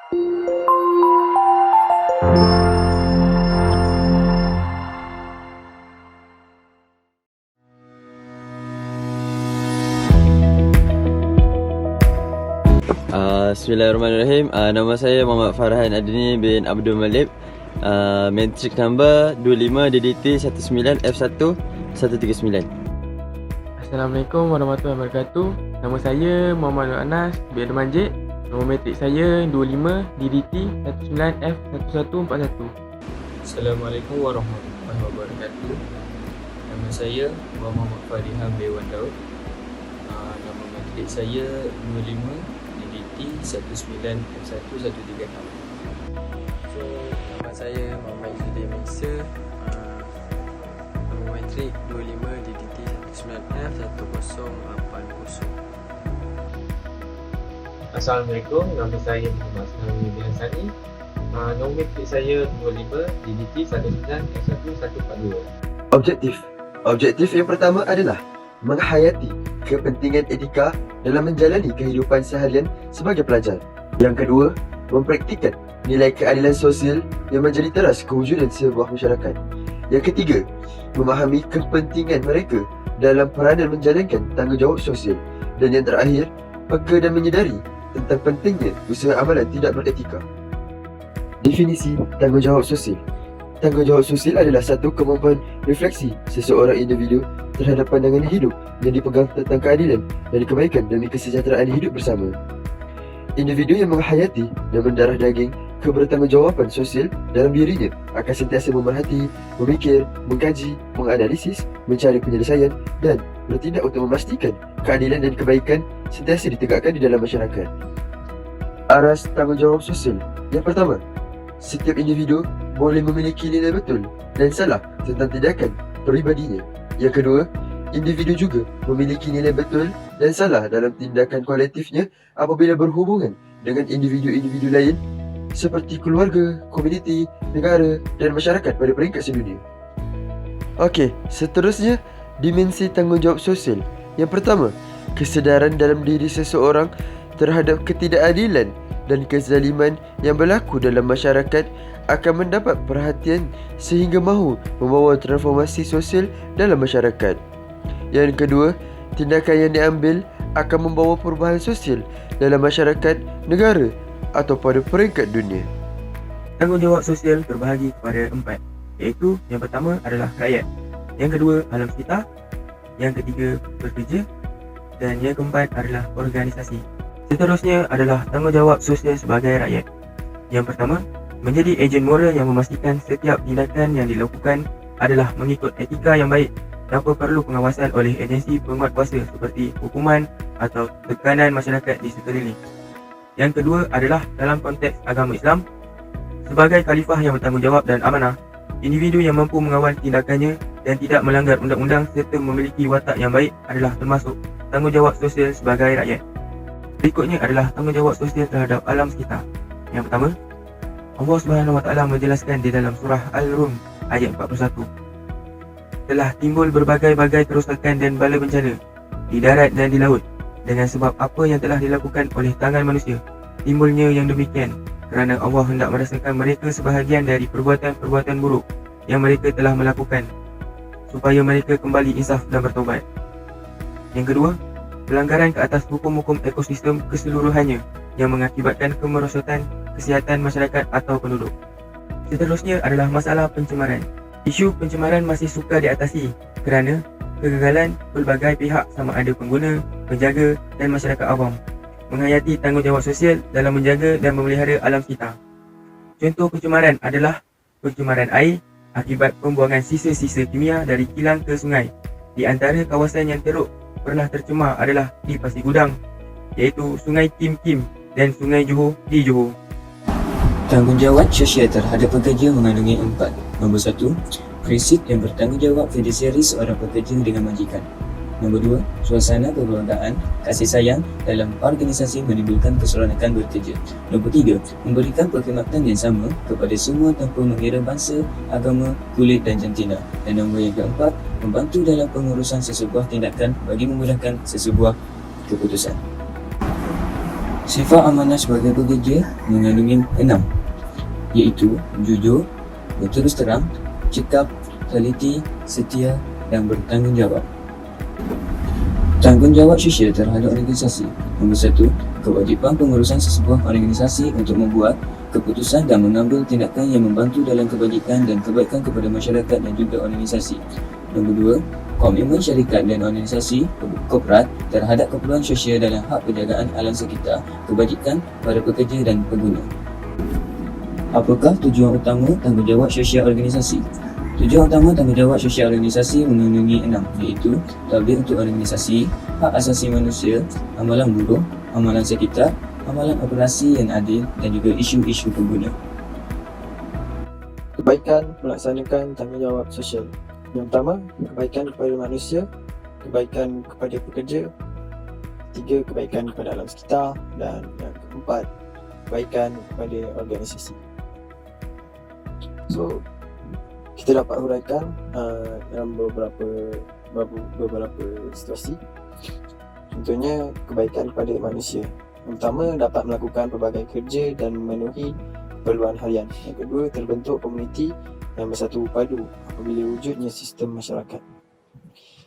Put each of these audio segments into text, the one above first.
Bismillahirrahmanirrahim. Nama saya Muhammad Farhan Adni bin Abdul Malik. Matric number 25 DDT 19F1 139. Assalamualaikum warahmatullahi wabarakatuh. Nama saya Muhammad Nur Anas bin Abdul Majid. Nombor matrik saya 25 DDT 19F1141. Assalamualaikum warahmatullahi wabarakatuh. Nama saya Muhammad Farihan bin Wan Daud. Nama matrik saya 25 DDT 19F1136. So, nama saya Muhammad Izzuddin Mingsa. Nombor matrik 25 DDT 19F1080. Assalamualaikum, nama saya Muhammad Asnawi bin Hassani. Nombor matrik saya 25 DDT 19F1142. Objektif yang pertama adalah menghayati kepentingan etika dalam menjalani kehidupan seharian sebagai pelajar. Yang kedua, mempraktikkan nilai keadilan sosial yang menjadi teras kewujudan sebuah masyarakat. Yang ketiga, memahami kepentingan mereka dalam peranan menjalankan tanggungjawab sosial. Dan yang terakhir, peka dan menyedari tentang pentingnya usaha amalan tidak beretika. Definisi tanggungjawab sosial. Tanggungjawab sosial adalah satu kemampuan refleksi seseorang individu terhadap pandangan hidup yang dipegang tentang keadilan dan kebaikan demi kesejahteraan hidup bersama. Individu yang menghayati dan mendarah daging kebertanggungjawaban sosial dalam dirinya akan sentiasa memerhati, memikir, mengkaji, menganalisis, mencari penyelesaian dan bertindak untuk memastikan keadilan dan kebaikan sentiasa ditegakkan di dalam masyarakat. Aras tanggungjawab sosial. Yang pertama, setiap individu boleh memiliki nilai betul dan salah tentang tindakan peribadinya. Yang kedua, individu juga memiliki nilai betul dan salah dalam tindakan kolektifnya apabila berhubungan dengan individu-individu lain seperti keluarga, komuniti, negara dan masyarakat pada peringkat sedunia. Okey, seterusnya dimensi tanggungjawab sosial. Yang pertama, kesedaran dalam diri seseorang terhadap ketidakadilan dan kezaliman yang berlaku dalam masyarakat akan mendapat perhatian sehingga mahu membawa transformasi sosial dalam masyarakat. Yang kedua, tindakan yang diambil akan membawa perubahan sosial dalam masyarakat, negara atau pada peringkat dunia. Tanggungjawab sosial terbahagi kepada 4, iaitu yang pertama adalah rakyat, yang kedua alam sekitar, yang ketiga pekerja dan yang keempat adalah organisasi. Seterusnya adalah tanggungjawab sosial sebagai rakyat. Yang pertama, menjadi ejen moral yang memastikan setiap tindakan yang dilakukan adalah mengikut etika yang baik tanpa perlu pengawasan oleh agensi penguatkuasa seperti hukuman atau tekanan masyarakat di sekeliling. Yang kedua adalah dalam konteks agama Islam. Sebagai khalifah yang bertanggungjawab dan amanah, individu yang mampu mengawal tindakannya dan tidak melanggar undang-undang serta memiliki watak yang baik adalah termasuk tanggungjawab sosial sebagai rakyat. Berikutnya adalah tanggungjawab sosial terhadap alam sekitar. Yang pertama, Allah SWT menjelaskan di dalam surah Al-Rum ayat 41. Telah timbul berbagai-bagai kerosakan dan bala bencana di darat dan di laut dengan sebab apa yang telah dilakukan oleh tangan manusia. Timbulnya yang demikian kerana Allah hendak merasakan mereka sebahagian dari perbuatan-perbuatan buruk yang mereka telah melakukan supaya mereka kembali insaf dan bertaubat. Yang kedua, pelanggaran ke atas hukum-hukum ekosistem keseluruhannya yang mengakibatkan kemerosotan kesihatan masyarakat atau penduduk. Seterusnya adalah masalah pencemaran. Isu pencemaran masih sukar diatasi kerana kegagalan pelbagai pihak sama ada pengguna, penjaga dan masyarakat awam menghayati tanggungjawab sosial dalam menjaga dan memelihara alam sekitar. Contoh pencemaran adalah pencemaran air akibat pembuangan sisa-sisa kimia dari kilang ke sungai. Di antara kawasan yang teruk pernah tercemar adalah di Pasir Gudang, iaitu Sungai Kim Kim dan Sungai Johor di Johor. Tanggungjawab sosial terhadap pekerja mengandungi 4. Nombor 1, prinsip yang bertanggungjawab fidusiari seorang pekerja dengan majikan. Nombor 2, suasana kekeluargaan, kasih sayang dalam organisasi menimbulkan keseronokan bekerja. Nombor 3, memberikan perkhidmatan yang sama kepada semua tanpa mengira bangsa, agama, kulit dan jantina. Dan nombor yang keempat, membantu dalam pengurusan sesebuah tindakan bagi memudahkan sesebuah keputusan. Sifat amanah sebagai pekerja mengandungi 6, iaitu jujur, berterus terang, cekap, teliti, setia dan bertanggungjawab. Tanggungjawab sosial terhadap organisasi. Nombor 1, kewajipan pengurusan sesebuah organisasi untuk membuat keputusan dan mengambil tindakan yang membantu dalam kebajikan dan kebaikan kepada masyarakat dan juga organisasi. Nombor 2, komitmen syarikat dan organisasi korporat terhadap keperluan sosial dalam hak penjagaan alam sekitar, kebajikan pada pekerja dan pengguna. Apakah tujuan utama tanggungjawab sosial organisasi? Tujuan utama tanggungjawab sosial organisasi mengandungi 6, iaitu tablik untuk organisasi, hak asasi manusia, amalan buruh, amalan sekitar, amalan operasi yang adil dan juga isu-isu pengguna. Kebaikan melaksanakan tanggungjawab sosial. Yang pertama, kebaikan kepada manusia, kebaikan kepada pekerja, ketiga, kebaikan kepada alam sekitar, dan yang keempat, kebaikan kepada organisasi. So, kita dapat huraikan dalam beberapa situasi. Contohnya, kebaikan kepada manusia. Yang pertama, dapat melakukan pelbagai kerja dan memenuhi keperluan harian. Yang kedua, terbentuk komuniti yang bersatu padu apabila wujudnya sistem masyarakat.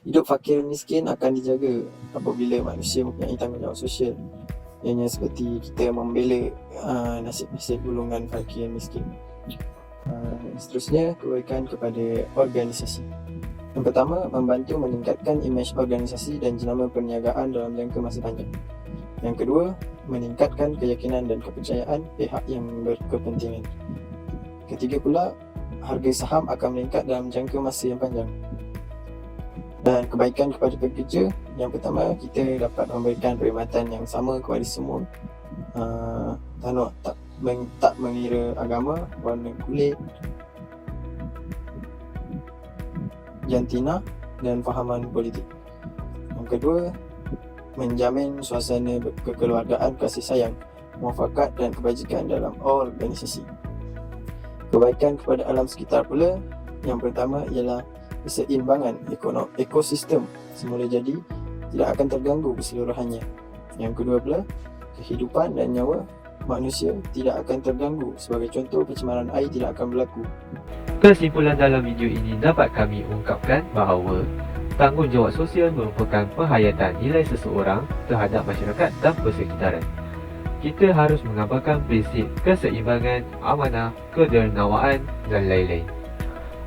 Hidup fakir miskin akan dijaga apabila manusia mempunyai tanggungjawab sosial. Ianya seperti kita membela nasib-nasib golongan fakir miskin. Seterusnya, kebaikan kepada organisasi. Yang pertama, membantu meningkatkan imej organisasi dan jenama perniagaan dalam jangka masa panjang. Yang kedua, meningkatkan keyakinan dan kepercayaan pihak yang berkepentingan. Ketiga pula, harga saham akan meningkat dalam jangka masa yang panjang. Dan kebaikan kepada pekerja, yang pertama, kita dapat memberikan perkhidmatan yang sama kepada semua, tak mengira agama, warna kulit, jantina dan fahaman politik. Yang kedua, menjamin suasana kekeluargaan, kasih sayang, muafakat dan kebajikan dalam organisasi. Kebaikan kepada alam sekitar pula, yang pertama ialah keseimbangan ekosistem semula jadi tidak akan terganggu keseluruhannya. Yang kedua pula, kehidupan dan nyawa manusia tidak akan terganggu. Sebagai contoh, pencemaran air tidak akan berlaku. Kesimpulan dalam video ini dapat kami ungkapkan bahawa tanggungjawab sosial merupakan penghayatan nilai seseorang terhadap masyarakat dan persekitaran. Kita harus mengamalkan prinsip keseimbangan, amanah, kedermawaan dan lain-lain.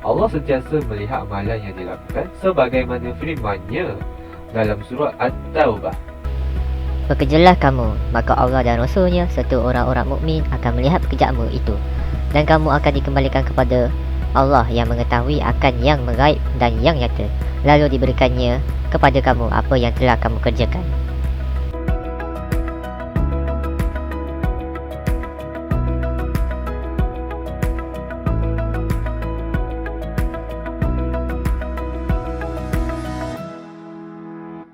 Allah sentiasa melihat amalan yang dilakukan sebagaimana firman-Nya dalam surah At-Taubah. Bekerjalah kamu, maka Allah dan Rasul-Nya serta orang-orang mukmin akan melihat pekerjaanmu itu, dan kamu akan dikembalikan kepada Allah yang mengetahui akan yang menggaib dan yang nyata, lalu diberikannya kepada kamu apa yang telah kamu kerjakan.